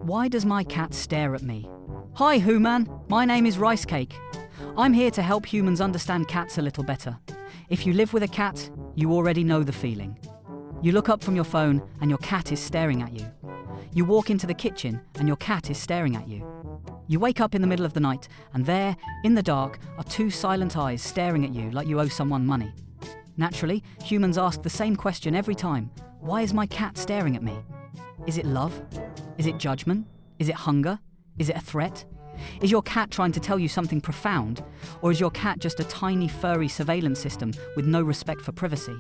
Why does my cat stare at me? Hi, Human. My name is Rice Cake. I'm here to help humans understand cats a little better. If you live with a cat, you already know the feeling. You look up from your phone and your cat is staring at you. You walk into the kitchen and your cat is staring at you. You wake up in the middle of the night and there, in the dark, are two silent eyes staring at you like you owe someone money. Naturally, humans ask the same question every time. Why is my cat staring at me? Is it love? Is it judgment? Is it hunger? Is it a threat? Is your cat trying to tell you something profound? Or is your cat just a tiny furry surveillance system with no respect for privacy?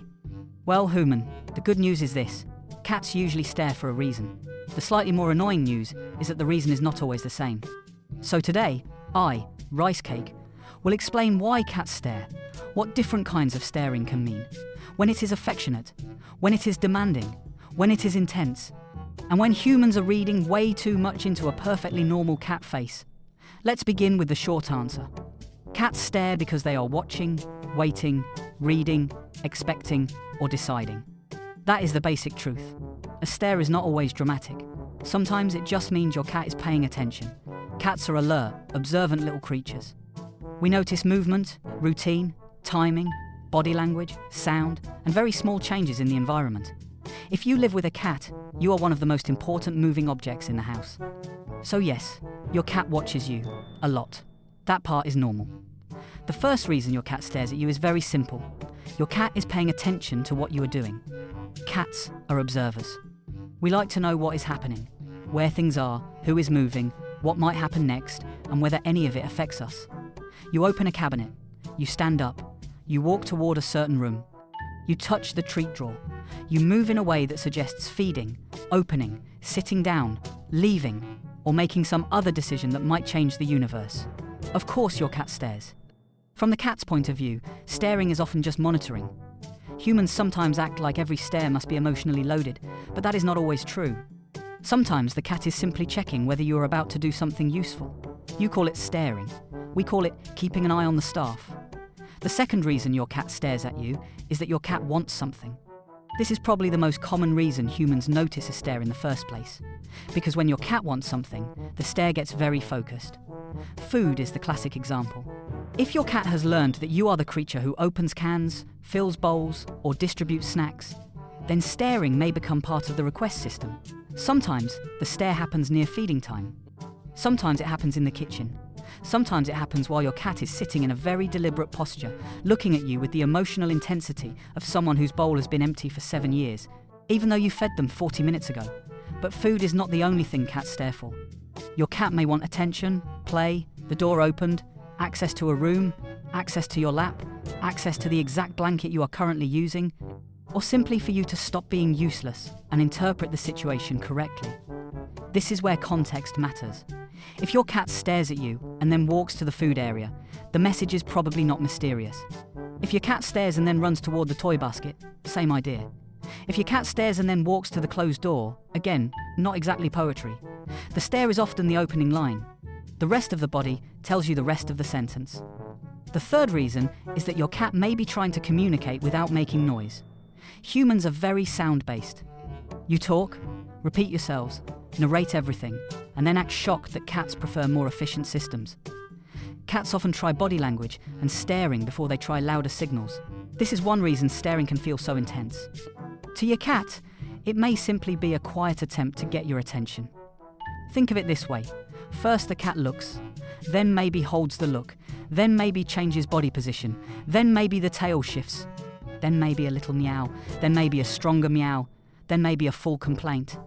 Well, Human, the good news is this. Cats usually stare for a reason. The slightly more annoying news is that the reason is not always the same. So today, I, Rice Cake, will explain why cats stare, what different kinds of staring can mean, when it is affectionate, when it is demanding, when it is intense, and when humans are reading way too much into a perfectly normal cat face. Let's begin with the short answer. Cats stare because they are watching, waiting, reading, expecting, or deciding. That is the basic truth. A stare is not always dramatic. Sometimes it just means your cat is paying attention. Cats are alert, observant little creatures. We notice movement, routine, timing, body language, sound, and very small changes in the environment. If you live with a cat, you are one of the most important moving objects in the house. So yes, your cat watches you, a lot. That part is normal. The first reason your cat stares at you is very simple. Your cat is paying attention to what you are doing. Cats are observers. We like to know what is happening, where things are, who is moving, what might happen next, and whether any of it affects us. You open a cabinet, you stand up, you walk toward a certain room, you touch the treat drawer, you move in a way that suggests feeding, opening, sitting down, leaving, or making some other decision that might change the universe. Of course your cat stares. From the cat's point of view, staring is often just monitoring. Humans sometimes act like every stare must be emotionally loaded, but that is not always true. Sometimes the cat is simply checking whether you are about to do something useful. You call it staring. We call it keeping an eye on the staff. The second reason your cat stares at you is that your cat wants something. This is probably the most common reason humans notice a stare in the first place. Because when your cat wants something, the stare gets very focused. Food is the classic example. If your cat has learned that you are the creature who opens cans, fills bowls, or distributes snacks, then staring may become part of the request system. Sometimes the stare happens near feeding time. Sometimes it happens in the kitchen. Sometimes it happens while your cat is sitting in a very deliberate posture, looking at you with the emotional intensity of someone whose bowl has been empty for 7 years, even though you fed them 40 minutes ago. But food is not the only thing cats stare for. Your cat may want attention, play, the door opened, access to a room, access to your lap, access to the exact blanket you are currently using, or simply for you to stop being useless and interpret the situation correctly. This is where context matters. If your cat stares at you and then walks to the food area, the message is probably not mysterious. If your cat stares and then runs toward the toy basket, same idea. If your cat stares and then walks to the closed door, again, not exactly poetry. The stare is often the opening line. The rest of the body tells you the rest of the sentence. The third reason is that your cat may be trying to communicate without making noise. Humans are very sound-based. You talk, repeat yourselves, narrate everything, and then act shocked that cats prefer more efficient systems. Cats often try body language and staring before they try louder signals. This is one reason staring can feel so intense. To your cat, it may simply be a quiet attempt to get your attention. Think of it this way. First the cat looks, then maybe holds the look, then maybe changes body position, then maybe the tail shifts, then maybe a little meow, then maybe a stronger meow, then maybe a full complaint.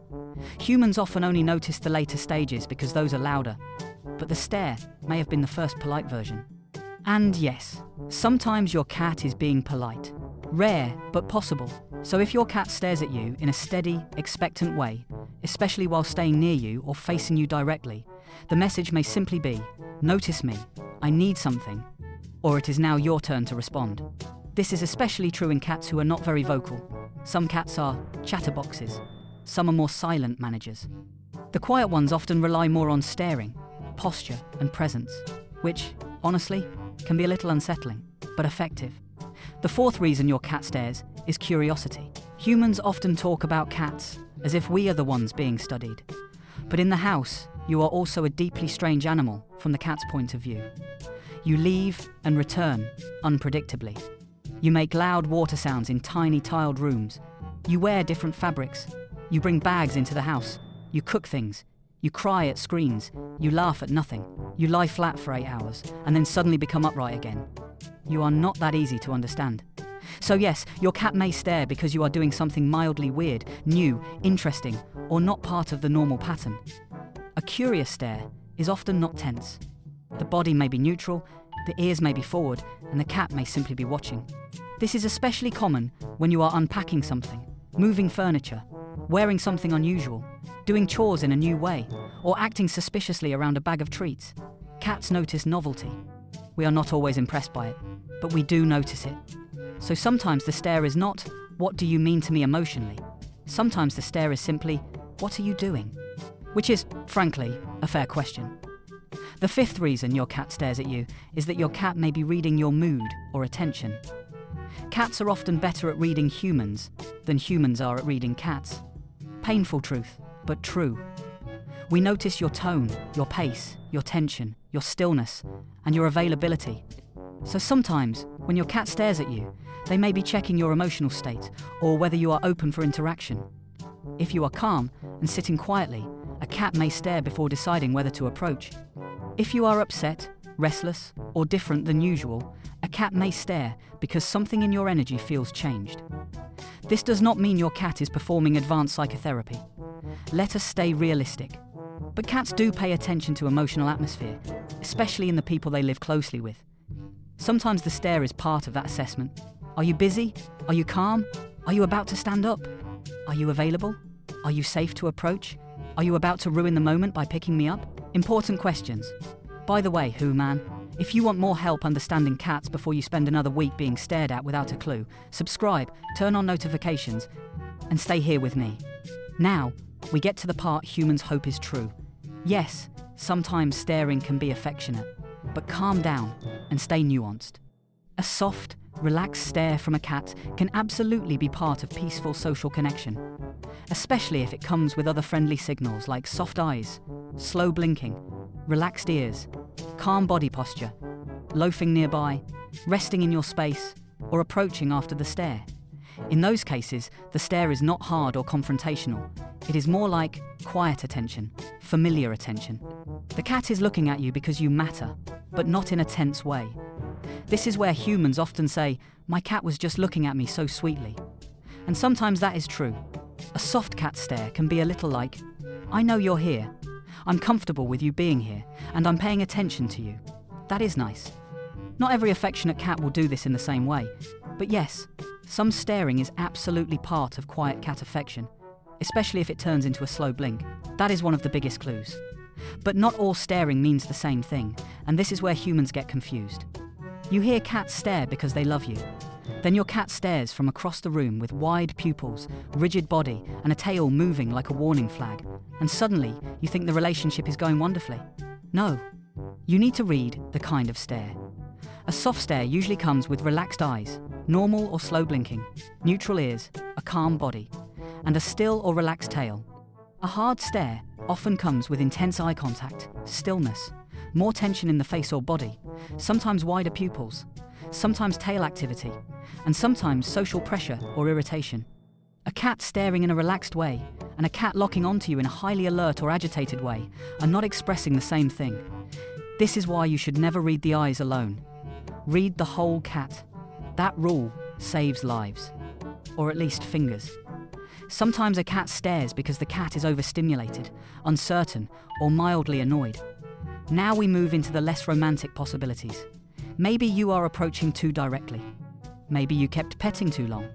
Humans often only notice the later stages because those are louder, but the stare may have been the first polite version. And yes, sometimes your cat is being polite. Rare, but possible. So if your cat stares at you in a steady, expectant way, especially while staying near you or facing you directly, the message may simply be, "Notice me, I need something," or "It is now your turn to respond." This is especially true in cats who are not very vocal. Some cats are chatterboxes. Some are more silent managers. The quiet ones often rely more on staring, posture, and presence, which, honestly, can be a little unsettling, but effective. The fourth reason your cat stares is curiosity. Humans often talk about cats as if we are the ones being studied. But in the house, you are also a deeply strange animal from the cat's point of view. You leave and return unpredictably. You make loud water sounds in tiny tiled rooms. You wear different fabrics. You bring bags into the house. You cook things. You cry at screens. You laugh at nothing. You lie flat for 8 hours and then suddenly become upright again. You are not that easy to understand. So yes, your cat may stare because you are doing something mildly weird, new, interesting, or not part of the normal pattern. A curious stare is often not tense. The body may be neutral, the ears may be forward, and the cat may simply be watching. This is especially common when you are unpacking something, moving furniture, wearing something unusual, doing chores in a new way, or acting suspiciously around a bag of treats. Cats notice novelty. We are not always impressed by it, but we do notice it. So sometimes the stare is not, "What do you mean to me emotionally?" Sometimes the stare is simply, "What are you doing?" Which is, frankly, a fair question. The fifth reason your cat stares at you is that your cat may be reading your mood or attention. Cats are often better at reading humans than humans are at reading cats. Painful truth, but true. We notice your tone, your pace, your tension, your stillness, and your availability. So sometimes, when your cat stares at you, they may be checking your emotional state or whether you are open for interaction. If you are calm and sitting quietly, a cat may stare before deciding whether to approach. If you are upset, restless, or different than usual, a cat may stare because something in your energy feels changed. This does not mean your cat is performing advanced psychotherapy. Let us stay realistic. But cats do pay attention to emotional atmosphere, especially in the people they live closely with. Sometimes the stare is part of that assessment. Are you busy? Are you calm? Are you about to stand up? Are you available? Are you safe to approach? Are you about to ruin the moment by picking me up? Important questions. By the way, man, if you want more help understanding cats before you spend another week being stared at without a clue, subscribe, turn on notifications, and stay here with me. Now, we get to the part humans hope is true. Yes, sometimes staring can be affectionate, but calm down and stay nuanced. A soft, relaxed stare from a cat can absolutely be part of peaceful social connection, especially if it comes with other friendly signals like soft eyes, slow blinking, relaxed ears, calm body posture, loafing nearby, resting in your space, or approaching after the stare. In those cases, the stare is not hard or confrontational. It is more like quiet attention, familiar attention. The cat is looking at you because you matter, but not in a tense way. This is where humans often say, "My cat was just looking at me so sweetly." And sometimes that is true. A soft cat stare can be a little like, "I know you're here. I'm comfortable with you being here, and I'm paying attention to you." That is nice. Not every affectionate cat will do this in the same way, but yes, some staring is absolutely part of quiet cat affection, especially if it turns into a slow blink. That is one of the biggest clues. But not all staring means the same thing, and this is where humans get confused. You hear cats stare because they love you. Then your cat stares from across the room with wide pupils, rigid body, and a tail moving like a warning flag. And suddenly, you think the relationship is going wonderfully. No. You need to read the kind of stare. A soft stare usually comes with relaxed eyes, normal or slow blinking, neutral ears, a calm body, and a still or relaxed tail. A hard stare often comes with intense eye contact, stillness, more tension in the face or body, sometimes wider pupils, sometimes tail activity, and sometimes social pressure or irritation. A cat staring in a relaxed way and a cat locking onto you in a highly alert or agitated way are not expressing the same thing. This is why you should never read the eyes alone. Read the whole cat. That rule saves lives. Or at least fingers. Sometimes a cat stares because the cat is overstimulated, uncertain, or mildly annoyed. Now we move into the less romantic possibilities. Maybe you are approaching too directly. Maybe you kept petting too long.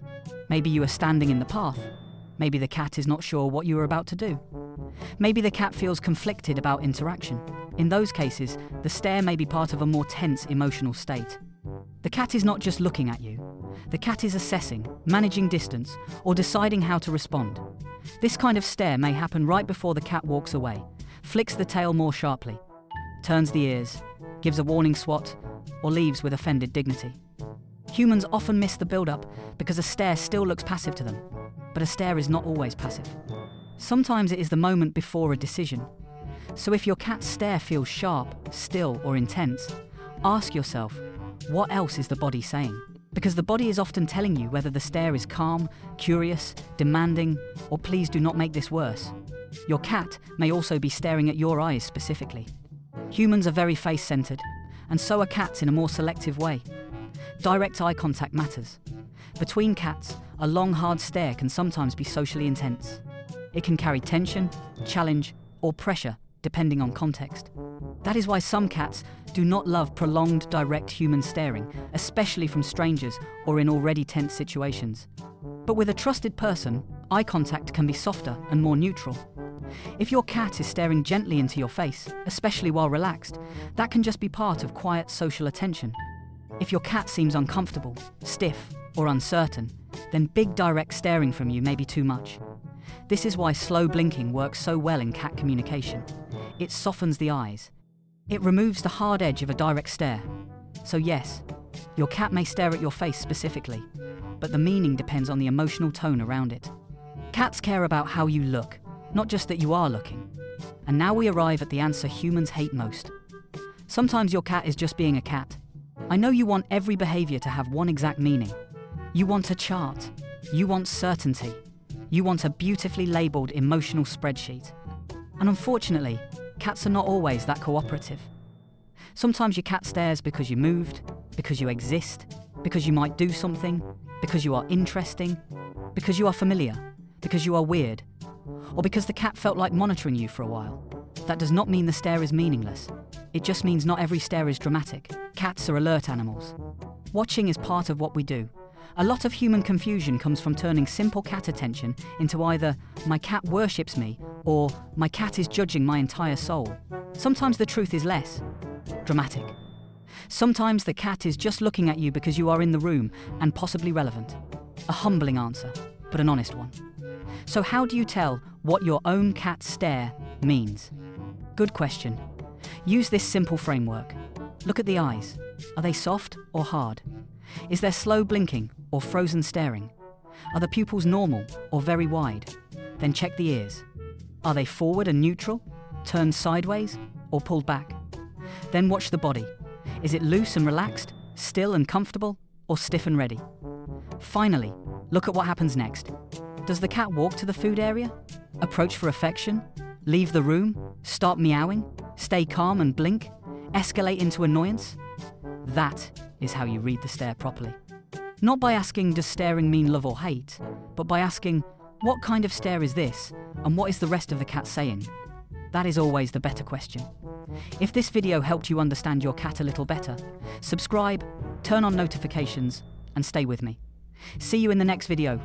Maybe you are standing in the path. Maybe the cat is not sure what you are about to do. Maybe the cat feels conflicted about interaction. In those cases, the stare may be part of a more tense emotional state. The cat is not just looking at you. The cat is assessing, managing distance, or deciding how to respond. This kind of stare may happen right before the cat walks away, flicks the tail more sharply, turns the ears, gives a warning swat, or leaves with offended dignity. Humans often miss the build-up because a stare still looks passive to them, but a stare is not always passive. Sometimes it is the moment before a decision. So if your cat's stare feels sharp, still, or intense, ask yourself, what else is the body saying? Because the body is often telling you whether the stare is calm, curious, demanding, or please do not make this worse. Your cat may also be staring at your eyes specifically. Humans are very face-centered, and so are cats in a more selective way. Direct eye contact matters. Between cats, a long, hard stare can sometimes be socially intense. It can carry tension, challenge, or pressure, depending on context. That is why some cats do not love prolonged, direct human staring, especially from strangers or in already tense situations. But with a trusted person, eye contact can be softer and more neutral. If your cat is staring gently into your face, especially while relaxed, that can just be part of quiet social attention. If your cat seems uncomfortable, stiff, or uncertain, then big direct staring from you may be too much. This is why slow blinking works so well in cat communication. It softens the eyes. It removes the hard edge of a direct stare. So yes, your cat may stare at your face specifically, but the meaning depends on the emotional tone around it. Cats care about how you look, not just that you are looking. And now we arrive at the answer humans hate most. Sometimes your cat is just being a cat. I know you want every behavior to have one exact meaning. You want a chart. You want certainty. You want a beautifully labeled emotional spreadsheet. And unfortunately, cats are not always that cooperative. Sometimes your cat stares because you moved, because you exist, because you might do something, because you are interesting, because you are familiar, because you are weird, or because the cat felt like monitoring you for a while. That does not mean the stare is meaningless. It just means not every stare is dramatic. Cats are alert animals. Watching is part of what we do. A lot of human confusion comes from turning simple cat attention into either "my cat worships me" or "my cat is judging my entire soul." Sometimes the truth is less dramatic. Sometimes the cat is just looking at you because you are in the room and possibly relevant. A humbling answer, but an honest one. So how do you tell what your own cat's stare means? Good question. Use this simple framework. Look at the eyes. Are they soft or hard? Is there slow blinking or frozen staring? Are the pupils normal or very wide? Then check the ears. Are they forward and neutral, turned sideways, or pulled back? Then watch the body. Is it loose and relaxed, still and comfortable, or stiff and ready? Finally, look at what happens next. Does the cat walk to the food area? Approach for affection? Leave the room? Start meowing? Stay calm and blink? Escalate into annoyance? That is how you read the stare properly. Not by asking, does staring mean love or hate, but by asking, what kind of stare is this, and what is the rest of the cat saying? That is always the better question. If this video helped you understand your cat a little better, subscribe, turn on notifications, and stay with me. See you in the next video.